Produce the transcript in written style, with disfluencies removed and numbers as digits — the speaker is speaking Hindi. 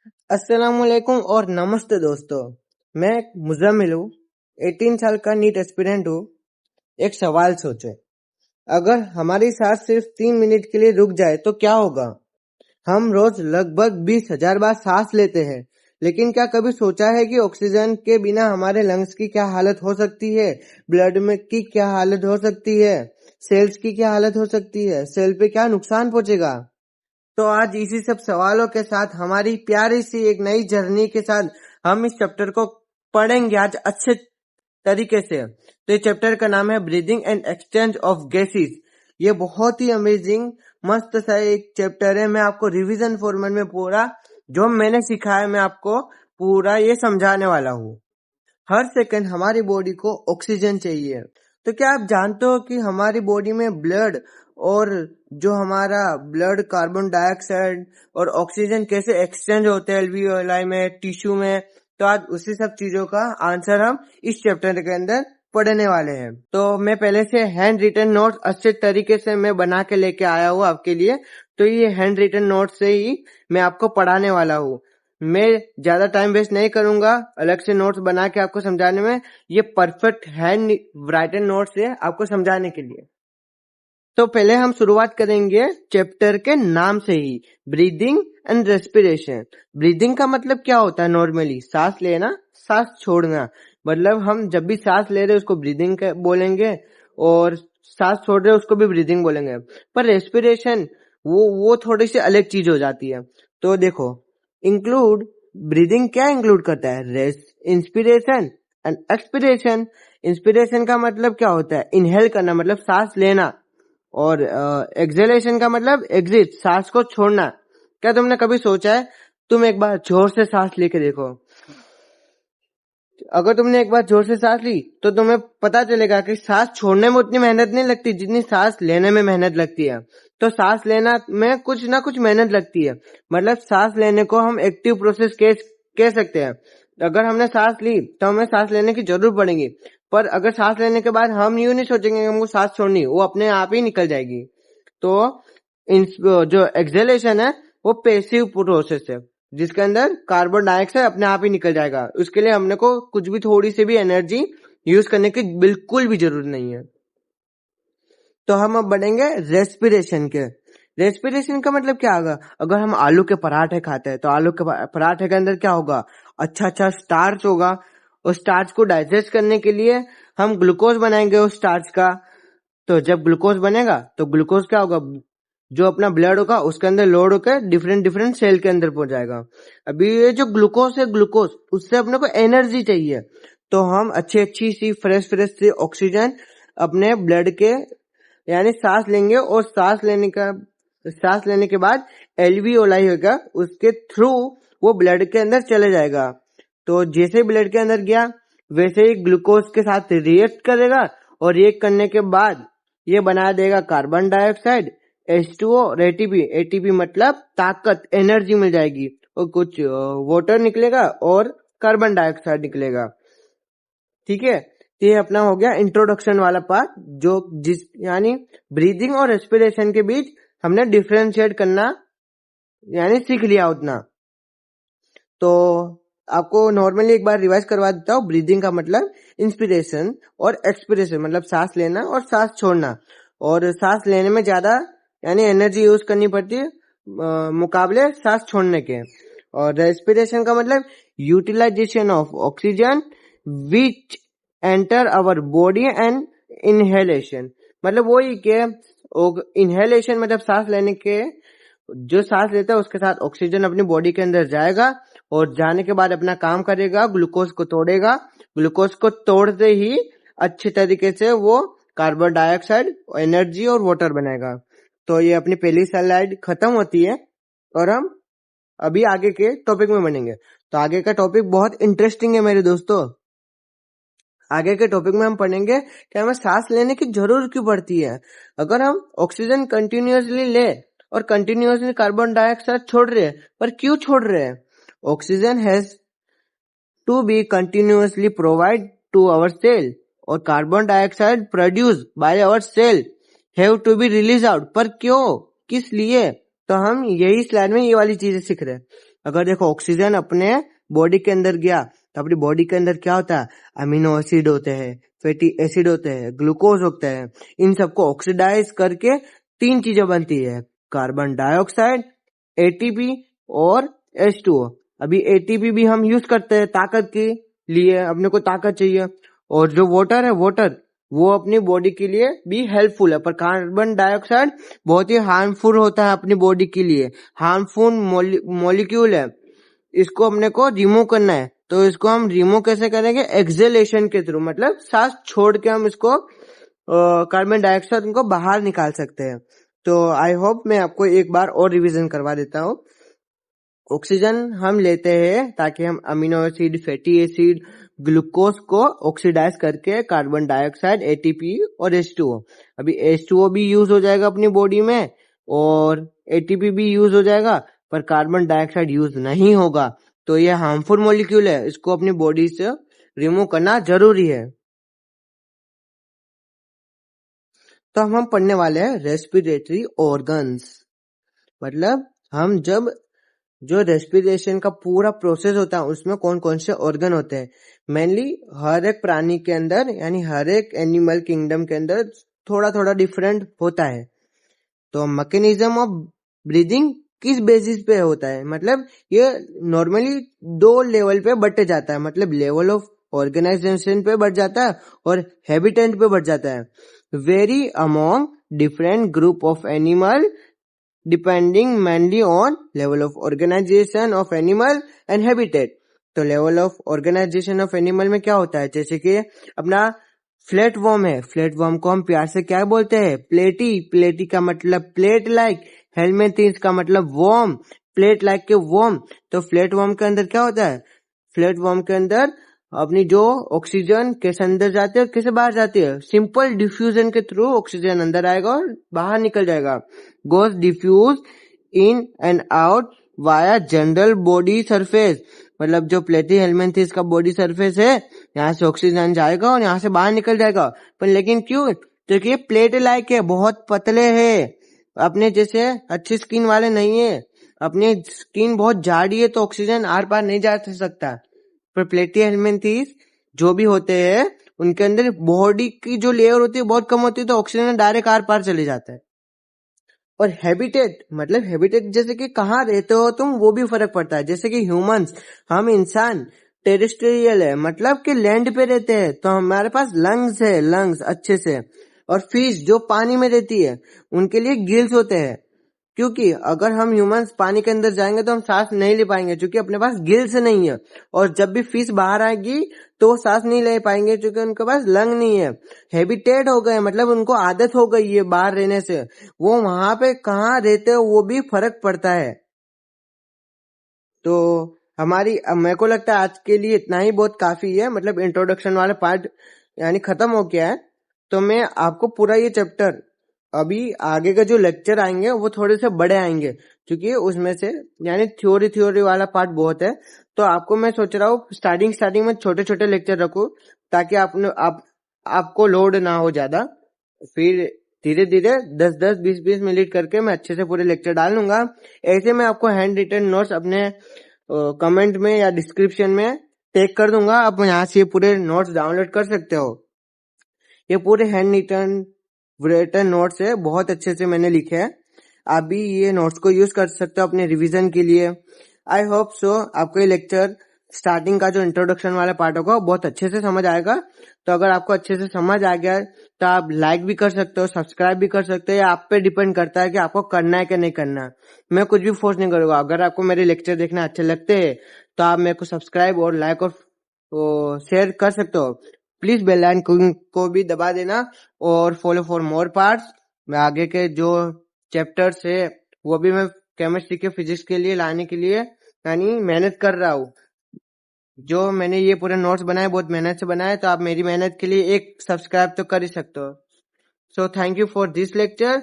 अस्सलामुअलैकुम और नमस्ते दोस्तों। मैं मुजम्मिल हूँ, 18 साल का नीट एस्पिरेंट हूँ। एक सवाल सोचे, अगर हमारी सांस सिर्फ 3 मिनट के लिए रुक जाए तो क्या होगा? हम रोज लगभग 20,000 बार सांस लेते हैं, लेकिन क्या कभी सोचा है कि ऑक्सीजन के बिना हमारे लंग्स की क्या हालत हो सकती है, ब्लड में की क्या हालत हो सकती है, सेल्स की क्या हालत हो सकती है, सेल पे क्या नुकसान पहुंचेगा? तो आज इसी सब सवालों के साथ हमारी प्यारी सी एक नई जर्नी के साथ हम इस चैप्टर को पढ़ेंगे आज अच्छे तरीके से। तो ये चैप्टर का नाम है breathing and exchange of gases. ये बहुत ही अमेजिंग मस्त सा एक चैप्टर है। मैं आपको रिवीजन फॉर्मेट में पूरा जो मैंने सीखा है मैं आपको पूरा ये समझाने वाला हूँ। हर सेकंड हमारी बॉडी को ऑक्सीजन चाहिए। तो क्या आप जानते हो कि हमारी बॉडी में ब्लड और जो हमारा ब्लड कार्बन डाइऑक्साइड और ऑक्सीजन कैसे एक्सचेंज होते हैं एल्वियोलाई में, टिश्यू में? तो आज उसी सब चीजों का आंसर हम इस चैप्टर के अंदर पढ़ने वाले हैं। तो मैं पहले से हैंड रिटन नोट्स अच्छे तरीके से मैं बना के लेके आया हूँ आपके लिए। तो ये हैंड रिटन नोट्स से ही मैं आपको पढ़ाने वाला हूँ। मैं ज्यादा टाइम वेस्ट नहीं करूंगा अलग से नोट्स बना के आपको समझाने में। ये परफेक्ट हैंड राइटन नोट्स है आपको समझाने के लिए। तो पहले हम शुरुआत करेंगे चैप्टर के नाम से ही, ब्रीदिंग एंड रेस्पिरेशन। ब्रीदिंग का मतलब क्या होता है? नॉर्मली सांस लेना, सांस छोड़ना। मतलब हम जब भी सांस ले रहे उसको ब्रीदिंग बोलेंगे और सांस छोड़ रहे उसको भी ब्रीदिंग बोलेंगे। पर रेस्पिरेशन वो थोड़ी सी अलग चीज हो जाती है। तो देखो, इंक्लूड ब्रीदिंग क्या इंक्लूड करता है? Rest, inspiration and expiration. Inspiration का मतलब क्या होता है? इनहेल करना, मतलब सांस लेना। और एक्सहेलेशन का मतलब एग्जिट, सांस को छोड़ना। क्या तुमने कभी सोचा है? तुम एक बार जोर से सांस लेके देखो। अगर तुमने एक बार जोर से सांस ली तो तुम्हें पता चलेगा कि सांस छोड़ने में उतनी मेहनत नहीं लगती जितनी सांस लेने में मेहनत लगती है। तो सांस लेना में कुछ ना कुछ मेहनत लगती है। मतलब सांस लेने को हम एक्टिव प्रोसेस कह सकते हैं। अगर हमने सांस ली तो हमें सांस लेने की जरूरत पड़ेगी। पर अगर सांस लेने के बाद हम यूं नहीं सोचेंगे कि हमको सांस छोड़नी, वो अपने आप ही निकल जाएगी। तो जो एक्सहेलेशन है वो पैसिव प्रोसेस है, जिसके अंदर कार्बन डाइऑक्साइड अपने आप ही निकल जाएगा। उसके लिए हमने को कुछ भी थोड़ी सी भी एनर्जी यूज करने की बिल्कुल भी जरूरत नहीं है। तो हम अब बढ़ेंगे रेस्पिरेशन के। रेस्पिरेशन का मतलब क्या होगा? अगर हम आलू के पराठे खाते हैं तो आलू के पराठे के अंदर क्या होगा? अच्छा स्टार्च होगा। उस स्टार्च को डाइजेस्ट करने के लिए हम ग्लूकोज बनाएंगे उस स्टार्च का। तो जब ग्लूकोज बनेगा तो ग्लूकोज क्या होगा? जो अपना ब्लड होगा उसके अंदर लोड होकर डिफरेंट डिफरेंट सेल के अंदर पहुंच जाएगा। अभी ये जो ग्लूकोज है, ग्लूकोज उससे अपने को एनर्जी चाहिए। तो हम अच्छी सी फ्रेश सी ऑक्सीजन अपने ब्लड के यानी सांस लेंगे और सांस लेने के बाद एल्वियोलाई होगा, उसके थ्रू वो ब्लड के अंदर चले जाएगा। तो जैसे ब्लड के अंदर गया वैसे ही ग्लूकोज के साथ रिएक्ट करेगा और रिएक्ट करने के बाद ये बना देगा कार्बन डाइऑक्साइड, H2O और ATP। ATP मतलब ताकत, एनर्जी मिल जाएगी और कुछ वाटर निकलेगा और कार्बन डाइऑक्साइड निकलेगा। ठीक है, तो ये अपना हो गया इंट्रोडक्शन वाला पार्ट, जो यानी ब्रीदिंग और रेस्पिरेशन के बीच हमने डिफरेंशिएट करना यानी सीख लिया उतना। तो आपको नॉर्मली एक बार रिवाइज करवा देता हूँ। ब्रीदिंग का मतलब इंस्पिरेशन और एक्सपिरेशन, मतलब सांस लेना और सांस छोड़ना। और सांस लेने में ज्यादा यानी एनर्जी यूज करनी पड़ती है मुकाबले सांस छोड़ने के। और रेस्पिरेशन का मतलब utilization of oxygen which enter our body and inhalation. मतलब वही के इनहेलेशन मतलब सांस लेने के, जो सांस लेता है उसके साथ ऑक्सीजन अपनी बॉडी के अंदर जाएगा और जाने के बाद अपना काम करेगा, ग्लूकोज को तोड़ेगा। ग्लूकोज को तोड़ते ही अच्छे तरीके से वो कार्बन डाइऑक्साइड, एनर्जी और वाटर बनाएगा। तो ये अपनी पहली स्लाइड खत्म होती है और हम अभी आगे के टॉपिक में बनेंगे। तो आगे का टॉपिक बहुत इंटरेस्टिंग है मेरे दोस्तों। आगे के टॉपिक में हम पढ़ेंगे कि हमें सांस लेने की जरूरत क्यों पड़ती है। अगर हम ऑक्सीजन कंटिन्यूअसली ले और कंटिन्यूअसली कार्बन डाइऑक्साइड छोड़ रहे हैं, पर क्यों छोड़ रहे हैं? Oxygen has to be continuously provide to our cell और carbon dioxide produce by our cell have to be release out. पर क्यों, किस लिए? तो हम यही स्लाइड में ये वाली चीजें सीख रहे हैं। अगर देखो ऑक्सीजन अपने बॉडी के अंदर गया तो अपनी बॉडी के अंदर क्या होता है, अमीनो एसिड होते हैं, फैटी एसिड होते हैं, ग्लूकोज होते हैं। इन सबको ऑक्सीडाइज करके 3 चीजें बनती है, कार्बन डाइऑक्साइड, एटीपी और H2O। अभी एटीपी भी हम यूज करते हैं ताकत के लिए, अपने को ताकत चाहिए। और जो वाटर है, वाटर वो अपनी बॉडी के लिए भी हेल्पफुल है, पर कार्बन डाइऑक्साइड बहुत ही हार्मफुल होता है अपनी बॉडी के लिए, हार्मफुल मॉलिक्यूल है। इसको अपने को रिमूव करना है, तो इसको हम रिमूव कैसे करेंगे, एक्सेलेशन के थ्रू, मतलब सांस छोड़ के हम इसको कार्बन डाइऑक्साइड को बाहर निकाल सकते हैं। तो आई होप मैं आपको एक बार और रिवीजन करवा देता हूँ। ऑक्सीजन हम लेते हैं ताकि हम amino acid, fatty acid, glucose को ऑक्सीडाइज करके कार्बन डाइऑक्साइड, एटीपी और H2O। अभी H2O भी यूज हो जाएगा अपनी बॉडी में और एटीपी भी यूज हो जाएगा, पर कार्बन डाइऑक्साइड यूज नहीं होगा। तो ये हार्मफुल मॉलिक्यूल है, इसको अपनी बॉडी से रिमूव करना जरूरी है। तो हम पढ़ने वाले हैं रेस्पिरेटरी ऑर्गन्स, मतलब हम जब जो रेस्पिरेशन का पूरा प्रोसेस होता है उसमें कौन कौन से ऑर्गन होते हैं। मेनली हर एक प्राणी के अंदर, यानी हर एक एनिमल किंगडम के अंदर थोड़ा थोड़ा डिफरेंट होता है। तो मैकेनिज्म ऑफ ब्रीदिंग किस बेसिस पे होता है, मतलब ये नॉर्मली 2 लेवल पे बटे जाता है, मतलब लेवल ऑफ ऑर्गेनाइजेशन पे बढ़ जाता है और हैबिटेट पे बढ़ जाता है। Vary among different group of animal depending mainly on level of organization of animal and habitat. तो level of organization of animal में क्या होता है, जैसे कि अपना फ्लैट वर्म है, फ्लैट वर्म को हम प्यार से क्या बोलते हैं, प्लेटी। प्लेटी का मतलब प्लेट लाइक, हेलमिंथेस का मतलब वर्म, प्लेट लाइक के वर्म। तो फ्लैट वर्म के अंदर क्या होता है, फ्लैट वर्म के अंदर अपनी जो ऑक्सीजन कैसे अंदर जाती है और कैसे बाहर जाती है, सिंपल डिफ्यूजन के थ्रू ऑक्सीजन अंदर आएगा और बाहर निकल जाएगा। Goes diffuse in and out via general body surface, मतलब जो प्लेटी हेलमिंथेस का बॉडी सरफेस है, यहाँ से ऑक्सीजन जाएगा और यहाँ से बाहर निकल जाएगा। पर लेकिन क्यों, क्योंकि ये प्लेट लाइक है, बहुत पतले है, अपने जैसे अच्छी स्किन वाले नहीं है। अपनी स्किन बहुत जाड़ी है तो ऑक्सीजन आर पार नहीं जा सकता, पर प्लेटी हेलमिंथेस जो भी होते हैं उनके अंदर बॉडी की जो लेयर होती है बहुत कम होती है, तो ऑक्सीजन डायरेक्ट आर पार चले जाता है। और हैबिटेट, मतलब हैबिटेट जैसे कि कहाँ रहते हो तुम, वो भी फर्क पड़ता है। जैसे कि ह्यूमंस, हम इंसान टेरेस्ट्रियल है, मतलब कि लैंड पे रहते हैं, तो हमारे पास लंग्स है, लंग्स अच्छे से। और फिश जो पानी में रहती है उनके लिए गिल्स होते हैं, क्योंकि अगर हम ह्यूमंस पानी के अंदर जाएंगे तो हम सांस नहीं ले पाएंगे क्योंकि अपने पास गिल्स नहीं है। और जब भी फिश बाहर आएगी तो वो सांस नहीं ले पाएंगे क्योंकि उनके पास लंग नहीं है। हैबिटेट हो गए, मतलब उनको आदत हो गई है बाहर रहने से, वो वहां पे कहाँ रहते हो वो भी फर्क पड़ता है। तो हमारी, मेरे को लगता है आज के लिए इतना ही बहुत काफी है, मतलब इंट्रोडक्शन वाला पार्ट यानी खत्म हो गया है। तो मैं आपको पूरा ये चैप्टर, अभी आगे का जो लेक्चर आएंगे वो थोड़े से बड़े आएंगे क्योंकि उसमें से यानी थ्योरी वाला पार्ट बहुत है। तो आपको मैं सोच रहा हूँ स्टार्टिंग में छोटे छोटे लेक्चर रखूं ताकि आपको लोड ना हो ज्यादा। फिर धीरे धीरे 10-10, 20-20 मिनट करके मैं अच्छे से पूरे लेक्चर डाल लूंगा। ऐसे मैं आपको हैंड रिटन नोट्स अपने कमेंट में या डिस्क्रिप्शन में टैग कर दूंगा, आप यहाँ से पूरे नोट्स डाउनलोड कर सकते हो। ये पूरे हैंड रिटन नोट्स है, बहुत अच्छे से मैंने लिखे हैं। आप भी ये नोट्स को यूज कर सकते हो अपने रिवीजन के लिए। आई होप सो आपको ये लेक्चर स्टार्टिंग का जो इंट्रोडक्शन वाला पार्ट होगा बहुत अच्छे से समझ आएगा। तो अगर आपको अच्छे से समझ आ गया तो आप लाइक भी कर सकते हो, सब्सक्राइब भी कर सकते हो, या आप पे डिपेंड करता है कि आपको करना है कि नहीं करना। मैं कुछ भी फोर्स नहीं करूंगा। अगर आपको मेरे लेक्चर देखना अच्छे लगते हैं तो आप मेरे को सब्सक्राइब और लाइक और शेयर कर सकते हो। प्लीज बेल आइकन को भी दबा देना और फॉलो फॉर मोर पार्ट्स। मैं आगे के जो चैप्टर्स है वो भी मैं केमिस्ट्री के फिजिक्स के लिए लाने के लिए यानी मेहनत कर रहा हूँ। जो मैंने ये पूरे नोट्स बनाए बहुत मेहनत से बनाए, तो आप मेरी मेहनत के लिए एक सब्सक्राइब तो कर ही सकते हो। So thank you for this lecture.